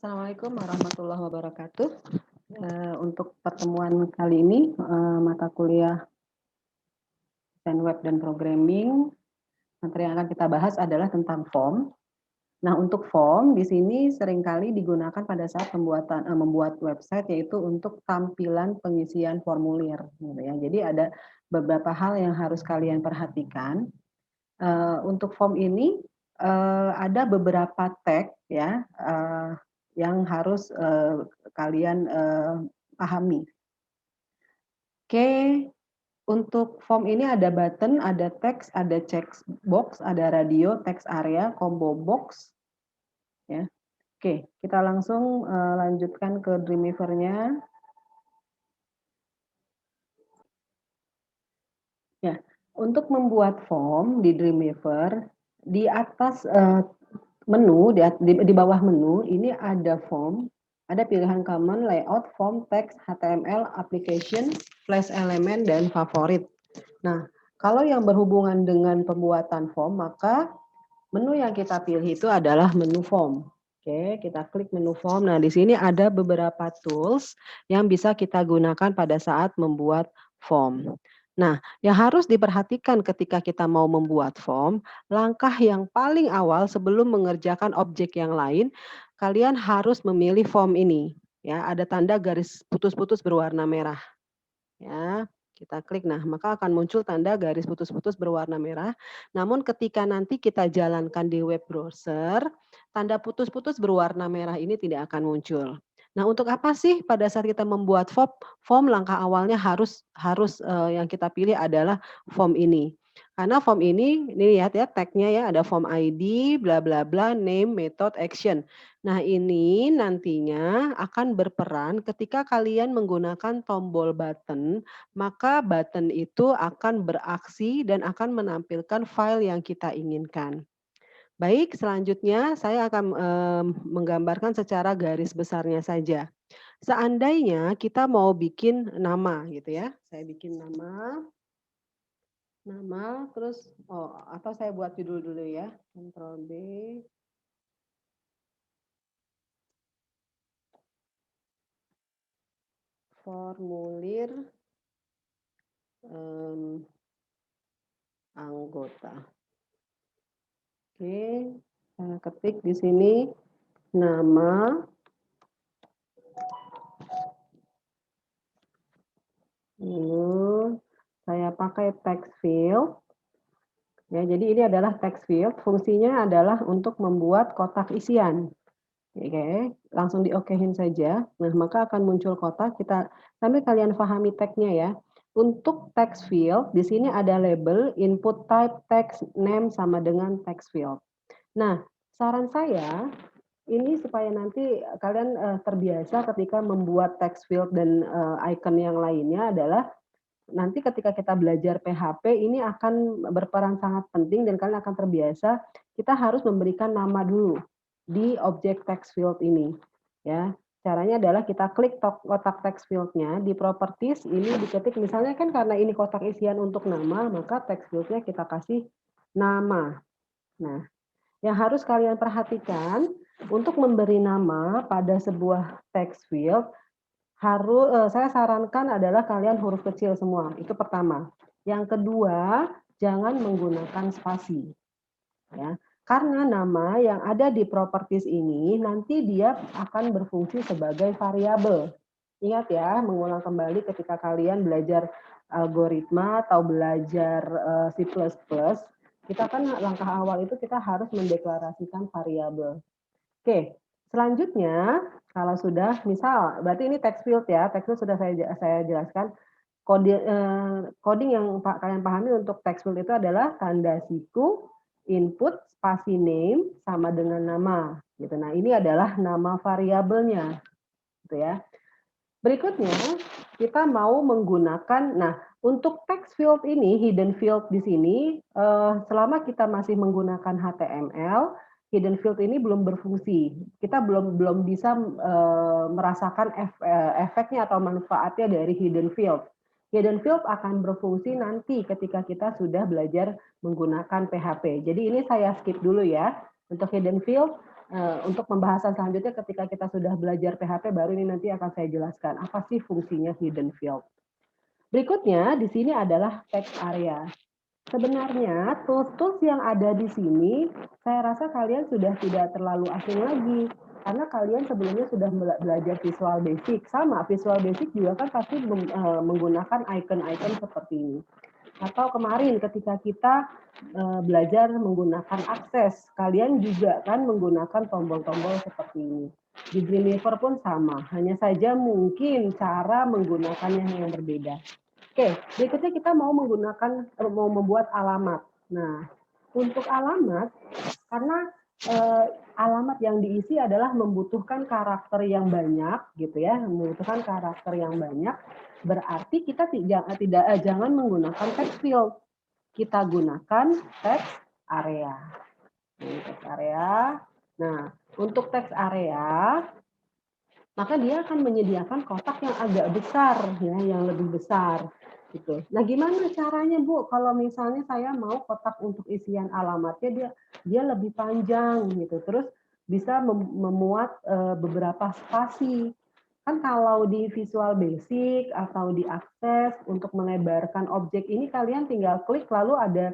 Assalamualaikum warahmatullahi wabarakatuh. Untuk pertemuan kali ini, mata kuliah Desain Web dan Programming, materi yang akan kita bahas adalah tentang form. Nah, untuk form di sini seringkali digunakan pada saat membuat website, yaitu untuk tampilan pengisian formulir, gitu ya. Jadi ada beberapa hal yang harus kalian perhatikan. Untuk form ini ada beberapa tag ya yang harus kalian pahami. Oke, untuk form ini ada button, ada teks, ada checkbox, ada radio, text area, combo box. Ya, oke, kita langsung lanjutkan ke Dreamweaver-nya. Ya, untuk membuat form di Dreamweaver, di atas menu, di bawah menu, ini ada form, ada pilihan common, layout, form, text, HTML, application, flash element, dan favorit. Nah, kalau yang berhubungan dengan pembuatan form, maka menu yang kita pilih itu adalah menu form. Oke, kita klik menu form. Nah, di sini ada beberapa tools yang bisa kita gunakan pada saat membuat form. Nah, yang harus diperhatikan ketika kita mau membuat form, langkah yang paling awal sebelum mengerjakan objek yang lain, kalian harus memilih form ini. Ya, ada tanda garis putus-putus berwarna merah. Ya, kita klik, nah maka akan muncul tanda garis putus-putus berwarna merah. Namun ketika nanti kita jalankan di web browser, tanda putus-putus berwarna merah ini tidak akan muncul. Nah, untuk apa sih pada saat kita membuat form langkah awalnya harus yang kita pilih adalah form ini. Karena form ini lihat ya tag-nya ya, ada form ID, bla bla bla, name, method, action. Nah, ini nantinya akan berperan ketika kalian menggunakan tombol button, maka button itu akan beraksi dan akan menampilkan file yang kita inginkan. Baik, selanjutnya saya akan menggambarkan secara garis besarnya saja. Seandainya kita mau bikin nama gitu ya, saya bikin nama terus atau saya buat judul dulu ya, Ctrl B. Formulir anggota. Oke, saya ketik di sini nama, lalu saya pakai text field. Ya, jadi ini adalah text field, fungsinya adalah untuk membuat kotak isian. Oke, langsung di-okehin saja. Nah, maka akan muncul kotak. Sambil kalian pahami tag-nya ya. Untuk text field, di sini ada label, input type, text name sama dengan text field. Nah, saran saya ini supaya nanti kalian terbiasa ketika membuat text field dan icon yang lainnya adalah nanti ketika kita belajar PHP ini akan berperan sangat penting dan kalian akan terbiasa kita harus memberikan nama dulu di objek text field ini ya. Caranya adalah kita klik kotak text field-nya di properties, ini diketik misalnya kan karena ini kotak isian untuk nama, maka text field-nya kita kasih nama. Nah, yang harus kalian perhatikan untuk memberi nama pada sebuah text field saya sarankan adalah kalian huruf kecil semua, itu pertama. Yang kedua, jangan menggunakan spasi. Ya, karena nama yang ada di properties ini nanti dia akan berfungsi sebagai variabel. Ingat ya, mengulang kembali ketika kalian belajar algoritma atau belajar C++, kita kan langkah awal itu kita harus mendeklarasikan variabel. Oke, selanjutnya kalau sudah misal berarti ini text field ya, text field sudah saya jelaskan. Coding yang kalian pahami untuk text field itu adalah tanda siku, input, spasi name sama dengan nama gitu. Nah, ini adalah nama variabelnya gitu ya. Berikutnya kita mau menggunakan untuk text field ini, hidden field di sini selama kita masih menggunakan HTML, hidden field ini belum berfungsi. Kita belum bisa merasakan efeknya atau manfaatnya dari hidden field. Hidden field akan berfungsi nanti ketika kita sudah belajar menggunakan PHP. Jadi ini saya skip dulu ya. Untuk hidden field, untuk pembahasan selanjutnya ketika kita sudah belajar PHP baru ini nanti akan saya jelaskan apa sih fungsinya hidden field. Berikutnya di sini adalah text area. Sebenarnya tools-tools yang ada di sini saya rasa kalian sudah tidak terlalu asing lagi karena kalian sebelumnya sudah belajar Visual Basic. Sama, Visual Basic juga kan pasti menggunakan icon-icon seperti ini. Atau kemarin ketika kita belajar menggunakan akses, kalian juga kan menggunakan tombol-tombol seperti ini. Di Dreamweaver pun sama, hanya saja mungkin cara menggunakannya yang berbeda. Oke, berikutnya kita mau membuat alamat. Nah, untuk alamat, karena alamat yang diisi adalah membutuhkan karakter yang banyak, gitu ya, membutuhkan karakter yang banyak. Berarti kita jangan menggunakan text field, kita gunakan text area. Ini text area. Nah, untuk text area, maka dia akan menyediakan kotak yang agak besar, ya, yang lebih besar. Gitu. Nah, gimana caranya, Bu? Kalau misalnya saya mau kotak untuk isian alamatnya dia lebih panjang, gitu. Terus bisa memuat beberapa spasi. Kan kalau di Visual Basic atau di Akses untuk melebarkan objek ini kalian tinggal klik lalu ada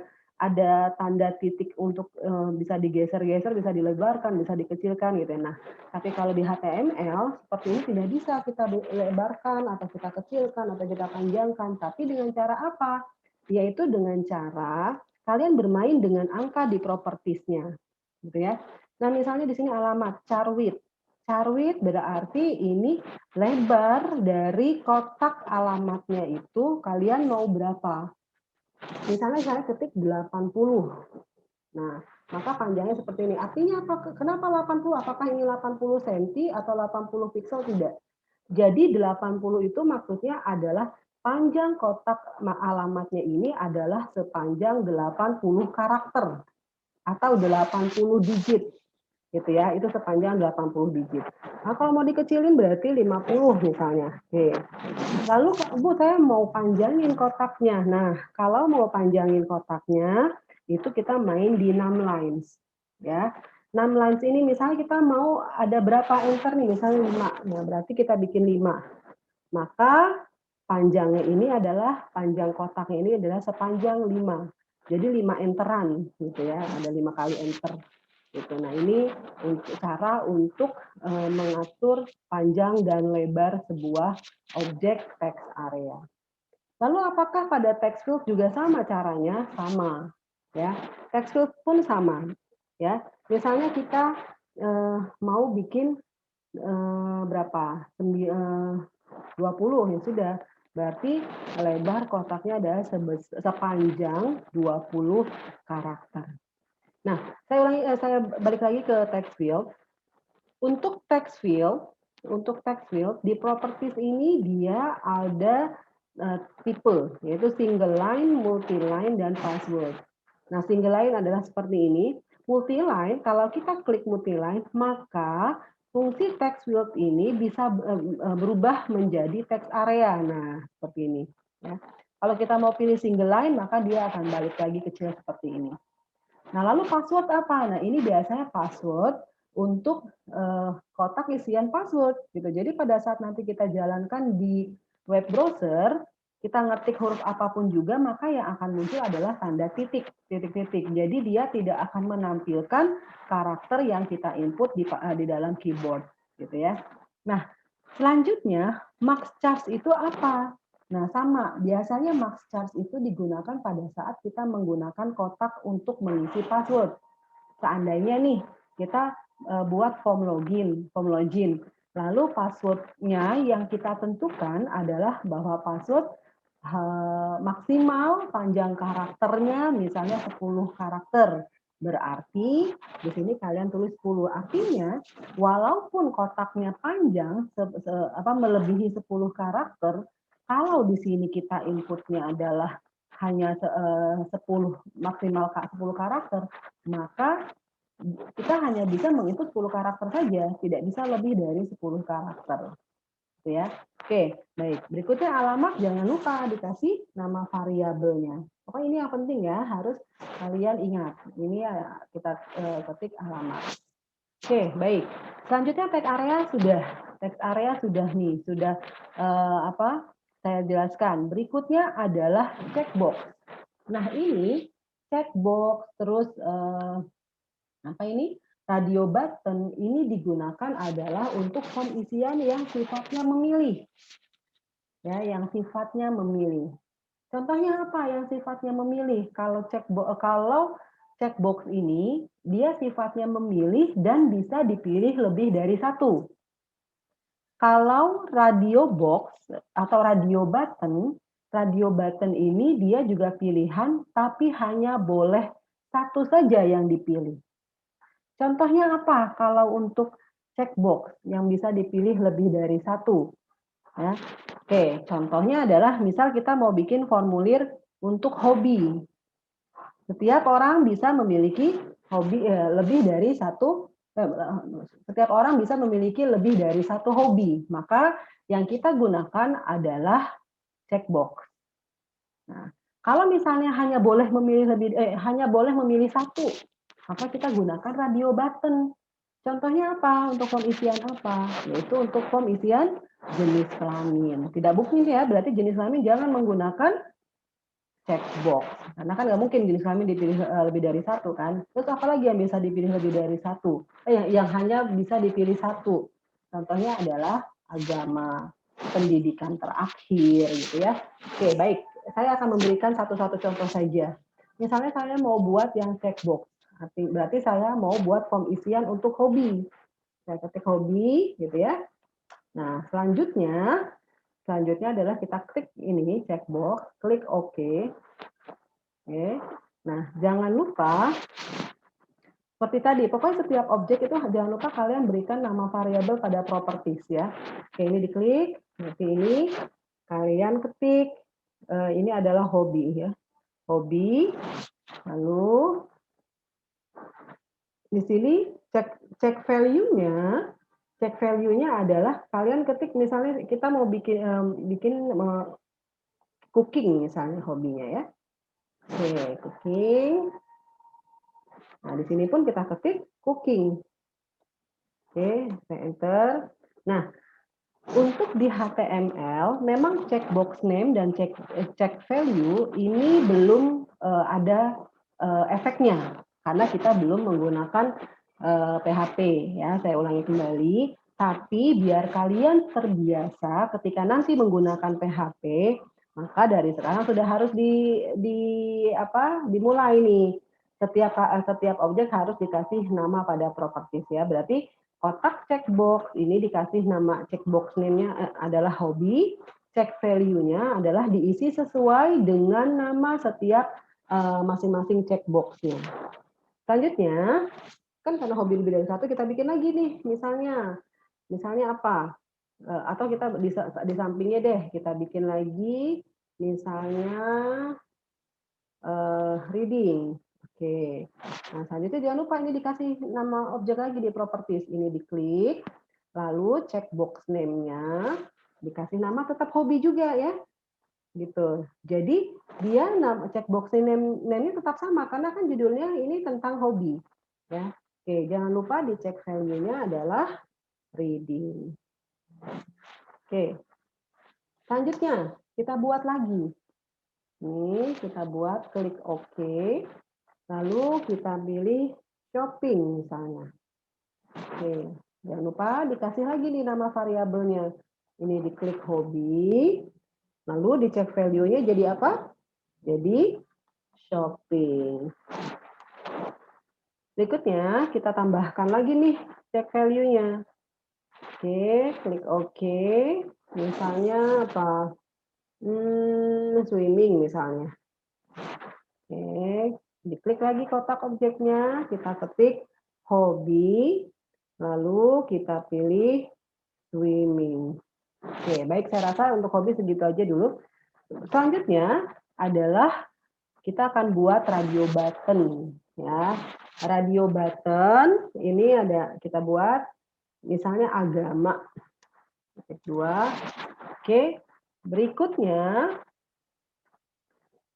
tanda titik untuk bisa digeser-geser, bisa dilebarkan, bisa dikecilkan gitu ya. Nah, tapi kalau di HTML seperti ini tidak bisa kita lebarkan atau kita kecilkan atau kita panjangkan. Tapi dengan cara apa? Yaitu dengan cara kalian bermain dengan angka di propertiesnya, gitu ya. Nah, misalnya di sini alamat char width. Char width berarti ini lebar dari kotak alamatnya itu kalian mau berapa. Misalnya saya ketik 80. Nah, maka panjangnya seperti ini. Artinya apa? Kenapa 80? Apakah ini 80 cm atau 80 pixel? Tidak. Jadi 80 itu maksudnya adalah panjang kotak alamatnya ini adalah sepanjang 80 karakter atau 80 digit. Gitu ya, itu sepanjang 80 digit. Nah, kalau mau dikecilin berarti 50 misalnya. Oke. Lalu, Bu, saya mau panjangin kotaknya. Nah, kalau mau panjangin kotaknya, itu kita main di numlines. Ya. Numlines ini misalnya kita mau ada berapa enter nih, misalnya 5. Nah, berarti kita bikin 5. Maka panjangnya ini adalah, panjang kotaknya ini adalah sepanjang 5. Jadi 5 enteran gitu ya, ada 5 kali enter. Gitu. Nah, ini cara untuk mengatur panjang dan lebar sebuah objek text area. Lalu apakah pada text field juga sama caranya? Sama. Ya, text field pun sama. Ya, misalnya kita mau bikin berapa? 20 ya sudah. Berarti lebar kotaknya adalah sepanjang 20 karakter. Nah, saya balik lagi ke text field. Untuk text field di properties ini dia ada tipe, yaitu single line, multi line, dan password. Nah, single line adalah seperti ini. Multi line, kalau kita klik multi line, maka fungsi text field ini bisa berubah menjadi text area. Nah, seperti ini. Ya. Kalau kita mau pilih single line, maka dia akan balik lagi kecil seperti ini. Nah, lalu password apa? Nah, ini biasanya password untuk kotak isian password gitu. Jadi pada saat nanti kita jalankan di web browser, kita ngetik huruf apapun juga, maka yang akan muncul adalah tanda titik. Jadi dia tidak akan menampilkan karakter yang kita input di dalam keyboard gitu ya. Nah, selanjutnya max charge itu apa? Nah, sama. Biasanya max charge itu digunakan pada saat kita menggunakan kotak untuk mengisi password. Seandainya nih, kita buat form login. Lalu passwordnya yang kita tentukan adalah bahwa password maksimal panjang karakternya misalnya 10 karakter. Berarti di sini kalian tulis 10. Artinya, walaupun kotaknya panjang melebihi 10 karakter, kalau di sini kita inputnya adalah hanya 10 maksimal 10 karakter, maka kita hanya bisa menginput 10 karakter saja, tidak bisa lebih dari 10 karakter. Gitu ya. Oke, baik. Berikutnya alamat, jangan lupa dikasih nama variabelnya. Pokoknya ini yang penting ya, harus kalian ingat. Ini ya kita ketik alamat. Oke, baik. Selanjutnya teks area sudah nih, sudah, apa, saya jelaskan. Berikutnya adalah checkbox. Nah ini, checkbox, terus, apa ini, radio button, ini digunakan adalah untuk pengisian yang sifatnya memilih, ya, yang sifatnya memilih. Contohnya apa yang sifatnya memilih? Kalau checkbox ini, dia sifatnya memilih dan bisa dipilih lebih dari satu. Kalau radio box atau radio button ini dia juga pilihan, tapi hanya boleh satu saja yang dipilih. Contohnya apa kalau untuk checkbox yang bisa dipilih lebih dari satu? Ya. Oke, contohnya adalah misal kita mau bikin formulir untuk hobi. Setiap orang bisa memiliki hobi lebih dari satu setiap orang bisa memiliki lebih dari satu hobi. Maka yang kita gunakan adalah checkbox. Nah, kalau misalnya hanya boleh memilih satu, maka kita gunakan radio button. Contohnya apa? Untuk pengisian apa? Yaitu untuk pengisian jenis kelamin. Tidak mungkin ya, berarti jenis kelamin jangan menggunakan checkbox. Karena kan nggak mungkin jenis kelamin dipilih lebih dari satu kan. Terus apa lagi yang bisa dipilih lebih dari satu? Yang hanya bisa dipilih satu. Contohnya adalah agama, pendidikan terakhir gitu ya. Oke, baik. Saya akan memberikan satu-satu contoh saja. Misalnya saya mau buat yang checkbox. Berarti saya mau buat form isian untuk hobi. Saya ketik hobi gitu ya. Nah, selanjutnya adalah kita klik ini checkbox, klik OK. Oke. Nah, jangan lupa seperti tadi, pokoknya setiap objek itu jangan lupa kalian berikan nama variabel pada properties ya. Oke, ini diklik, nanti ini kalian ketik, ini adalah hobi ya. Hobi, lalu di sini cek value-nya adalah kalian ketik misalnya kita mau bikin cooking misalnya hobinya ya. Oke, cooking. Nah, di sini pun kita ketik cooking. Oke, saya enter. Nah, untuk di HTML memang checkbox name dan check value ini belum ada efeknya karena kita belum menggunakan PHP ya. Saya ulangi kembali. Tapi biar kalian terbiasa ketika nanti menggunakan PHP, maka dari sekarang sudah harus dimulai nih. Setiap objek harus dikasih nama pada properties ya. Berarti kotak checkbox ini dikasih nama checkbox name-nya adalah hobi, check value-nya adalah diisi sesuai dengan nama setiap masing-masing checkbox-nya. Selanjutnya, kan karena hobi lebih dari satu, kita bikin lagi nih, misalnya apa? Atau kita di sampingnya deh, kita bikin lagi, misalnya reading. Oke. Nah, selanjutnya jangan lupa ini dikasih nama objek lagi di properties. Ini diklik, lalu checkbox name-nya dikasih nama tetap hobi juga ya. Gitu. Jadi dia checkbox name-nya tetap sama karena kan judulnya ini tentang hobi. Ya. Oke, jangan lupa di check value-nya adalah reading. Oke. Selanjutnya kita buat lagi. Ini kita buat klik OK. Lalu kita pilih shopping misalnya. Oke, jangan lupa dikasih lagi nih nama variabelnya. Ini diklik hobi, lalu dicek value-nya jadi apa? Jadi shopping. Berikutnya kita tambahkan lagi nih cek value-nya. Oke, klik OK. Misalnya apa? Swimming misalnya. Oke, diklik lagi kotak objeknya, kita ketik hobi, lalu kita pilih swimming. Oke, baik, saya rasa untuk hobi segitu aja dulu. Selanjutnya adalah kita akan buat radio button ya. Radio button ini kita buat misalnya agama. Ketik 2. Oke, berikutnya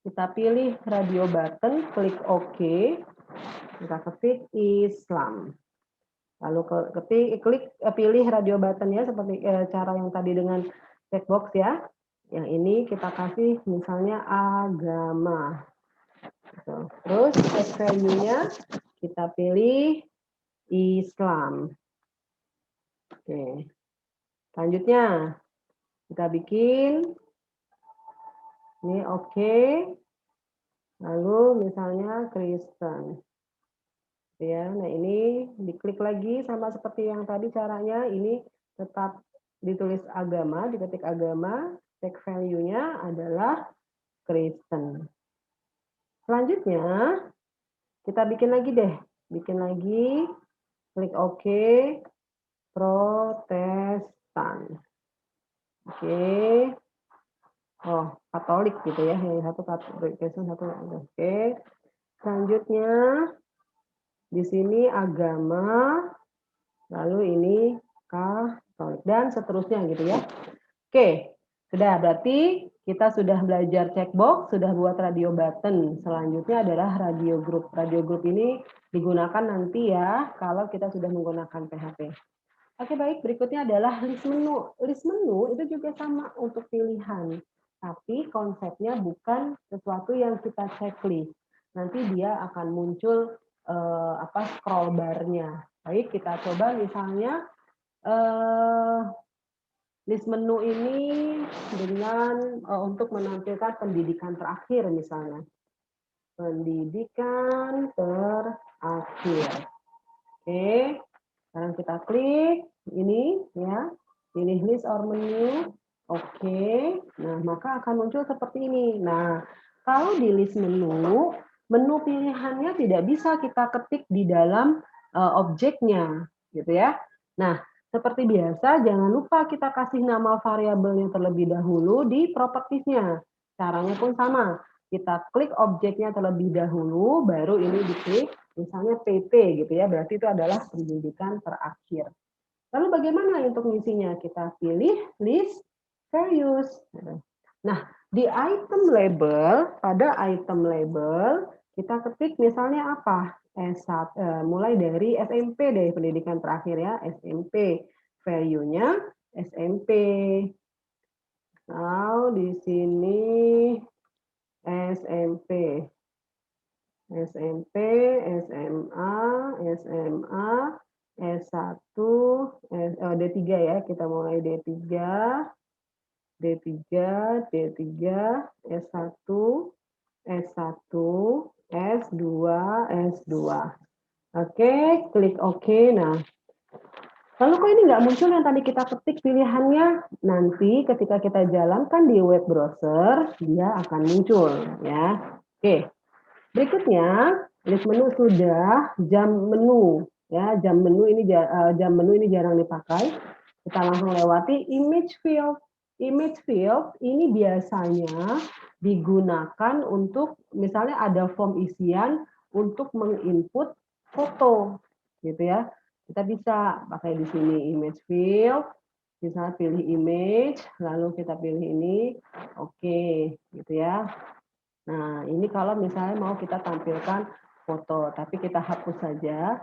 kita pilih radio button, klik OK, kita ketik Islam. Lalu pilih radio button-nya seperti cara yang tadi dengan checkbox ya. Yang ini kita kasih misalnya agama. Gitu. Terus text value-nya kita pilih Islam. Oke. Selanjutnya kita bikin ini oke. Lalu misalnya Kristen. Ya, nah ini diklik lagi sama seperti yang tadi caranya, ini tetap ditulis agama, diketik agama, text value-nya adalah Kristen. Selanjutnya, kita bikin lagi deh, klik OK, Protestan. Oke. Oh, Katolik gitu ya, yang satu Katolik, satu oke. Selanjutnya, di sini agama, lalu ini Katolik, dan seterusnya gitu ya. Oke, sudah, berarti kita sudah belajar checkbox, sudah buat radio button. Selanjutnya adalah radio group. Radio group ini digunakan nanti ya kalau kita sudah menggunakan PHP. Oke, baik, berikutnya adalah list menu. List menu itu juga sama untuk pilihan, tapi konsepnya bukan sesuatu yang kita checklist. Nanti dia akan muncul scroll bar-nya. Baik, kita coba misalnya list menu ini dengan untuk menampilkan pendidikan terakhir misalnya. Pendidikan terakhir. Oke, sekarang kita klik ini ya, pilih list or menu. Oke, nah maka akan muncul seperti ini. Nah, kalau di list menu pilihannya tidak bisa kita ketik di dalam objeknya, gitu ya. Nah, seperti biasa, jangan lupa kita kasih nama variabelnya terlebih dahulu di propertiesnya. Caranya pun sama. Kita klik objeknya terlebih dahulu, baru ini diklik, misalnya PP gitu ya, berarti itu adalah pendidikan terakhir. Lalu bagaimana untuk ngisinya? Kita pilih list values. Nah, di item label, pada item label, kita ketik misalnya apa? Mulai dari SMP deh, pendidikan terakhir ya, SMP. Value-nya SMP. Nah, di sini SMP. SMP, SMA, SMA, S1, D3 ya, kita mulai D3, D3, D3, S1, S1, S2, S2. Oke, klik OK. Nah, lalu kok ini nggak muncul yang tadi kita ketik pilihannya? Nanti ketika kita jalankan di web browser, dia akan muncul ya. Oke. Berikutnya, list menu sudah, jam menu ya, jam menu ini jarang dipakai. Kita langsung lewati image field. Image field ini biasanya digunakan untuk misalnya ada form isian untuk menginput foto gitu ya. Kita bisa pakai di sini image field, misalnya pilih image, lalu kita pilih ini, oke, gitu ya. Nah, ini kalau misalnya mau kita tampilkan foto, tapi kita hapus saja.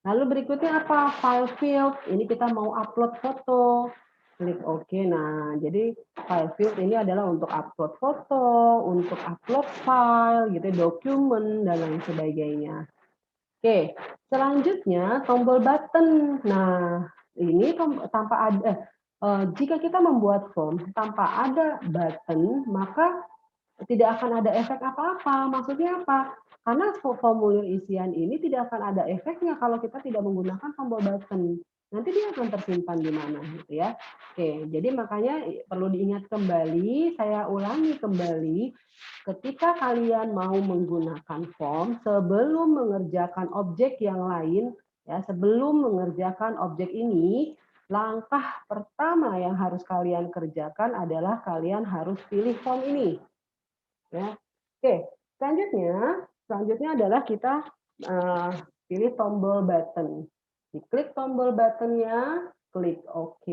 Lalu berikutnya apa? File field. Ini kita mau upload foto. Klik OK. Nah, jadi file field ini adalah untuk upload foto, untuk upload file, gitu, dokumen, dan lain sebagainya. Oke, selanjutnya tombol button. Nah, ini tanpa ada, jika kita membuat form tanpa ada button, maka tidak akan ada efek apa-apa. Maksudnya apa? Karena formulir isian ini tidak akan ada efeknya kalau kita tidak menggunakan tombol button. Nanti dia akan tersimpan di mana gitu ya. Oke, jadi makanya perlu diingat kembali, saya ulangi kembali, ketika kalian mau menggunakan form sebelum mengerjakan objek yang lain, ya, sebelum mengerjakan objek ini, langkah pertama yang harus kalian kerjakan adalah kalian harus pilih form ini. Ya. Oke, selanjutnya adalah kita pilih tombol button. Diklik tombol buttonnya, klik OK.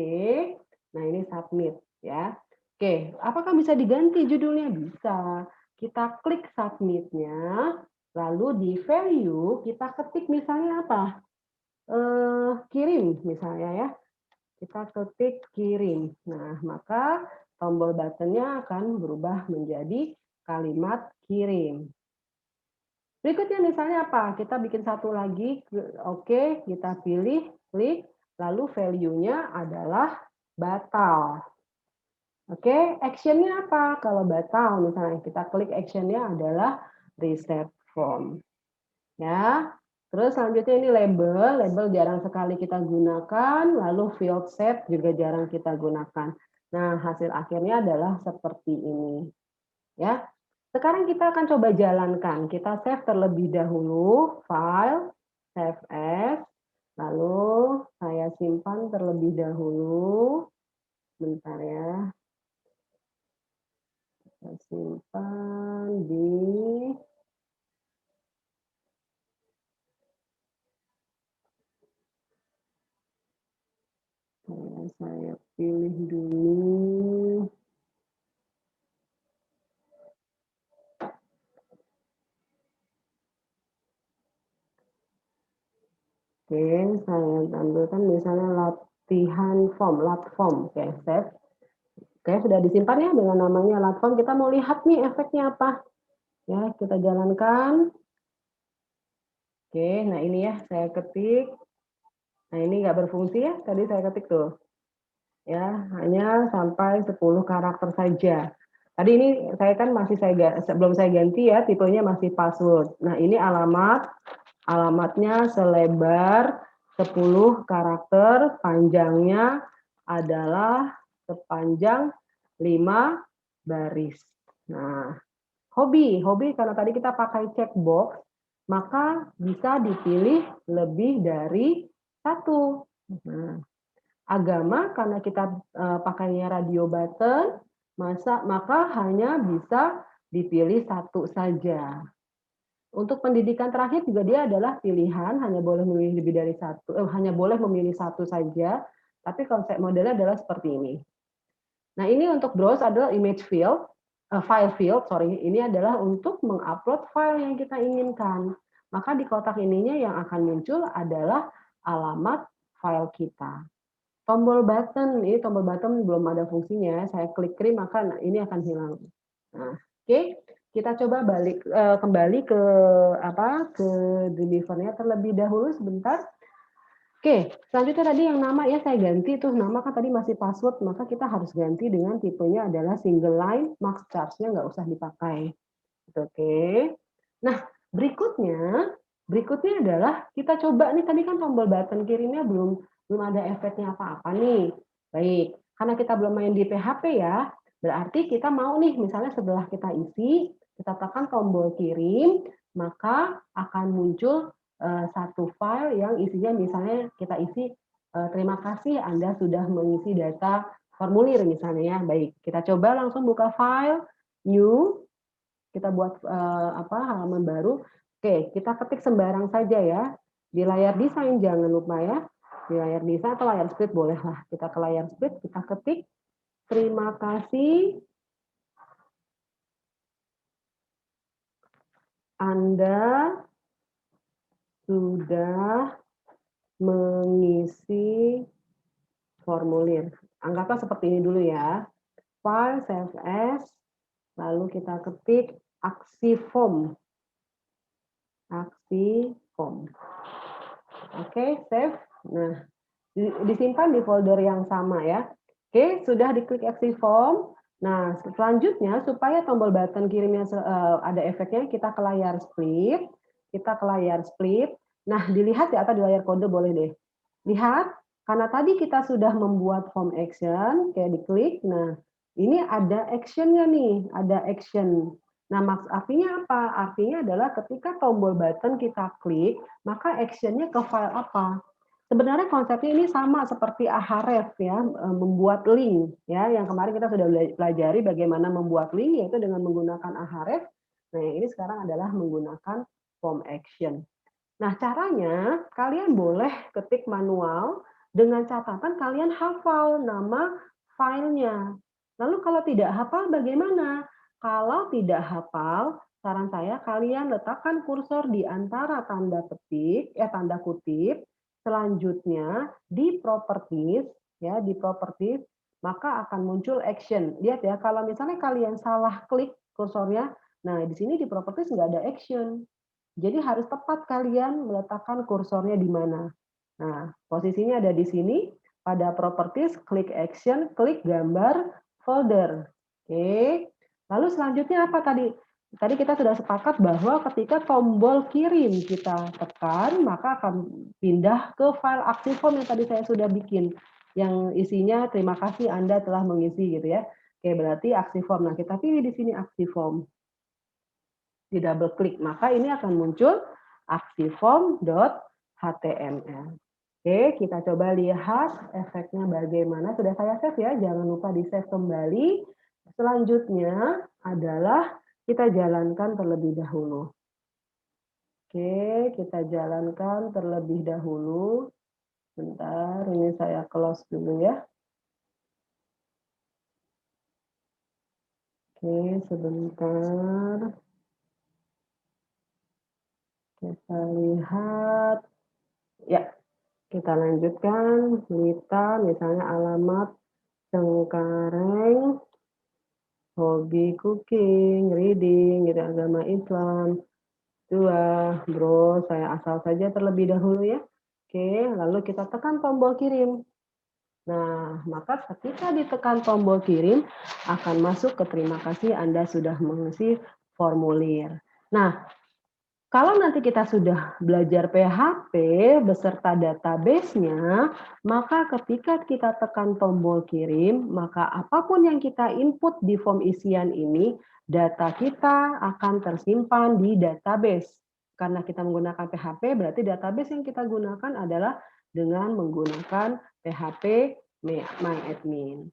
Nah, ini submit ya. Oke, apakah bisa diganti judulnya? Bisa. Kita klik submitnya, lalu di value kita ketik misalnya apa? kirim misalnya ya, kita ketik kirim. Nah, maka tombol button-nya akan berubah menjadi kalimat kirim. Berikutnya misalnya apa, kita bikin satu lagi, oke, kita pilih, klik, lalu value-nya adalah batal. Oke, action-nya apa? Kalau batal misalnya kita klik action-nya adalah reset form. Ya. Terus selanjutnya ini label, label jarang sekali kita gunakan, lalu field set juga jarang kita gunakan. Nah, hasil akhirnya adalah seperti ini. Ya. Sekarang kita akan coba jalankan. Kita save terlebih dahulu, file, save as, lalu saya simpan terlebih dahulu. Bentar ya. Saya simpan di saya pilih dulu. Oke, saya tampilkan misalnya latihan form, lat form. Oke, save. Oke, sudah disimpan ya dengan namanya lat form. Kita mau lihat nih efeknya apa. Ya, kita jalankan. Oke, nah ini ya saya ketik. Nah, ini nggak berfungsi ya, tadi saya ketik tuh. Ya, hanya sampai 10 karakter saja. Tadi ini saya kan masih sebelum saya ganti ya, tipenya masih password. Nah, ini alamatnya selebar 10 karakter, panjangnya adalah sepanjang 5 baris. Nah, hobi karena tadi kita pakai checkbox, maka bisa dipilih lebih dari satu. Nah, agama karena kita pakainya radio button, maka hanya bisa dipilih satu saja. Untuk pendidikan terakhir juga dia adalah pilihan, hanya boleh memilih lebih dari satu, hanya boleh memilih satu saja, tapi konsep modelnya adalah seperti ini. Nah, ini untuk browse adalah image field, file field, sorry, ini adalah untuk mengupload file yang kita inginkan. Maka di kotak ininya yang akan muncul adalah alamat file kita. Tombol button, ini tombol button belum ada fungsinya, saya klik kiri maka ini akan hilang. Nah, oke, kita coba kembali ke ke delivernya terlebih dahulu sebentar. Oke, selanjutnya tadi yang nama ya saya ganti tuh, nama kan tadi masih password, maka kita harus ganti dengan tipenya adalah single line, max charge-nya nggak usah dipakai. Oke. Nah, berikutnya adalah kita coba nih, tadi kan tombol button kirimnya belum ada efeknya apa-apa nih. Baik, karena kita belum main di PHP ya, berarti kita mau nih misalnya setelah kita isi, kita tekan tombol kirim, maka akan muncul satu file yang isinya misalnya kita isi terima kasih Anda sudah mengisi data formulir misalnya ya. Baik, kita coba langsung buka file, new, kita buat halaman baru. Oke, kita ketik sembarang saja ya. Di layar desain jangan lupa ya. Di layar desain atau layar split bolehlah. Kita ke layar split, kita ketik terima kasih Anda sudah mengisi formulir. Anggaplah seperti ini dulu ya. File, save as, lalu kita ketik aksi form. Aksi form. Oke, save. Nah, disimpan di folder yang sama ya. Oke, sudah diklik aksi form. Nah, selanjutnya supaya tombol button kirimnya ada efeknya, kita ke layar split. Kita ke layar split. Nah, dilihat ya atau di layar kode boleh deh. Lihat, karena tadi kita sudah membuat form action, kayak diklik. Nah, ini ada actionnya nih, ada action. Nah, artinya apa? Artinya adalah ketika tombol button kita klik, maka actionnya ke file apa? Sebenarnya konsepnya ini sama seperti Ahref ya, membuat link ya, yang kemarin kita sudah pelajari bagaimana membuat link yaitu dengan menggunakan Ahref. Nah, yang ini sekarang adalah menggunakan form action. Nah, caranya kalian boleh ketik manual dengan catatan kalian hafal nama filenya. Lalu kalau tidak hafal bagaimana? Kalau tidak hafal, saran saya kalian letakkan kursor di antara tanda kutip, Selanjutnya di properties, ya, di properties, maka akan muncul action. Lihat ya, kalau misalnya kalian salah klik kursornya, nah di sini di properties nggak ada action. Jadi harus tepat kalian meletakkan kursornya di mana. Nah, posisinya ada di sini, pada properties, klik action, klik gambar folder. Oke. Lalu selanjutnya apa tadi? Tadi kita sudah sepakat bahwa ketika tombol kirim kita tekan, maka akan pindah ke file Actiform yang tadi saya sudah bikin, yang isinya terima kasih Anda telah mengisi gitu ya. Oke, berarti Actiform. Nah, kita pilih di sini Actiform. Di double klik, maka ini akan muncul actiform.html. Oke, kita coba lihat efeknya bagaimana. Sudah saya save ya, jangan lupa di save kembali. Selanjutnya adalah kita jalankan terlebih dahulu. Oke, kita jalankan terlebih dahulu. Bentar, ini saya close dulu ya. Oke, sebentar. Kita lihat. Ya, kita lanjutkan. Lita, misalnya alamat Cengkareng, hobi cooking, reading, gitu, agama Islam. 2, bro, saya asal saja terlebih dahulu ya. Oke, lalu kita tekan tombol kirim. Nah, maka ketika ditekan tombol kirim, akan masuk ke terima kasih Anda sudah mengisi formulir. Nah, kalau nanti kita sudah belajar PHP beserta database-nya, maka ketika kita tekan tombol kirim, maka apapun yang kita input di form isian ini, data kita akan tersimpan di database. Karena kita menggunakan PHP, berarti database yang kita gunakan adalah dengan menggunakan PHP MyAdmin.